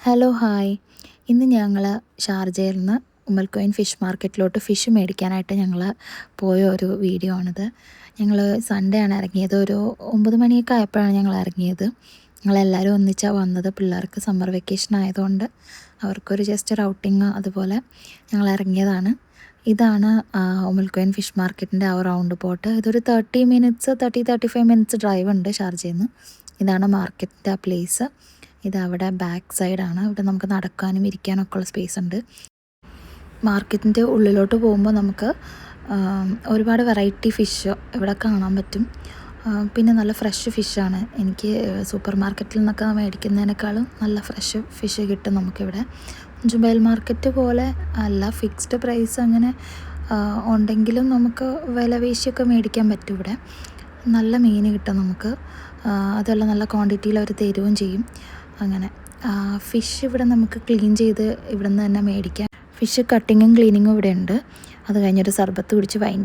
Hello hi. ഇന്ന് ഞങ്ങൾ ഷാർജയിൽ നിന്ന് ഉമ്മൽ കോയിൻ ഫിഷ് മാർക്കറ്റിലോട്ട് ഫിഷ് മേടിക്കാനായിട്ട് ഞങ്ങൾ പോയ ഒരു വീഡിയോ ആണിത്. ഞങ്ങൾ സൺഡേ ആണ് ഇറങ്ങിയത്. ഒരു 9 മണിയൊക്കെ ആയപ്പോഴാണ് ഞങ്ങൾ ഇറങ്ങിയത്. ഞങ്ങളെല്ലാവരും ഒന്നിച്ചാണ് വന്നത്. പിള്ളേർക്ക് സമ്മർ വെക്കേഷൻ ആയതുകൊണ്ട് അവർക്കൊരു ജസ്റ്റ് ഒരു ഔട്ടിങ് അതുപോലെ ഞങ്ങൾ ഇറങ്ങിയതാണ്. ഇതാണ് ഉമ്മൽ കോയിൻ ഫിഷ് മാർക്കറ്റിൻ്റെ ആ റൗണ്ട് ബോട്ട്. ഇതൊരു 35 മിനിറ്റ്സ് ഡ്രൈവ് ഉണ്ട് ഷാർജയിൽ നിന്ന്. ഇതാണ് മാർക്കറ്റിൻ്റെ ആ പ്ലേസ്. ഇതവിടെ ബാക്ക് സൈഡാണ്. ഇവിടെ നമുക്ക് നടക്കാനും ഇരിക്കാനൊക്കെ ഉള്ള സ്പേസ് ഉണ്ട്. മാർക്കറ്റിൻ്റെ ഉള്ളിലോട്ട് പോകുമ്പോൾ നമുക്ക് ഒരുപാട് വെറൈറ്റി ഫിഷ് ഇവിടെ കാണാൻ പറ്റും. പിന്നെ നല്ല ഫ്രഷ് ഫിഷാണ്. എനിക്ക് സൂപ്പർ മാർക്കറ്റിൽ നിന്നൊക്കെ മേടിക്കുന്നതിനേക്കാളും നല്ല ഫ്രഷ് ഫിഷ് കിട്ടും നമുക്കിവിടെ. ജുബൈൽ മാർക്കറ്റ് പോലെ അല്ല, ഫിക്സ്ഡ് പ്രൈസ് അങ്ങനെ ഉണ്ടെങ്കിലും നമുക്ക് വില പേശിയൊക്കെ മേടിക്കാൻ പറ്റും. ഇവിടെ നല്ല മീൻ കിട്ടും നമുക്ക്. അതെല്ലാം നല്ല ക്വാണ്ടിറ്റിയിൽ അവർ തരുകയും ചെയ്യും. അങ്ങനെ ഫിഷ് ഇവിടെ നമുക്ക് ക്ലീൻ ചെയ്ത് ഇവിടെ നിന്ന് തന്നെ മേടിക്കാം. ഫിഷ് കട്ടിങ്ങും ക്ലീനിങ്ങും ഇവിടെ ഉണ്ട്. അത് കഴിഞ്ഞൊരു സർബത്ത് കുടിച്ച് വൈൻ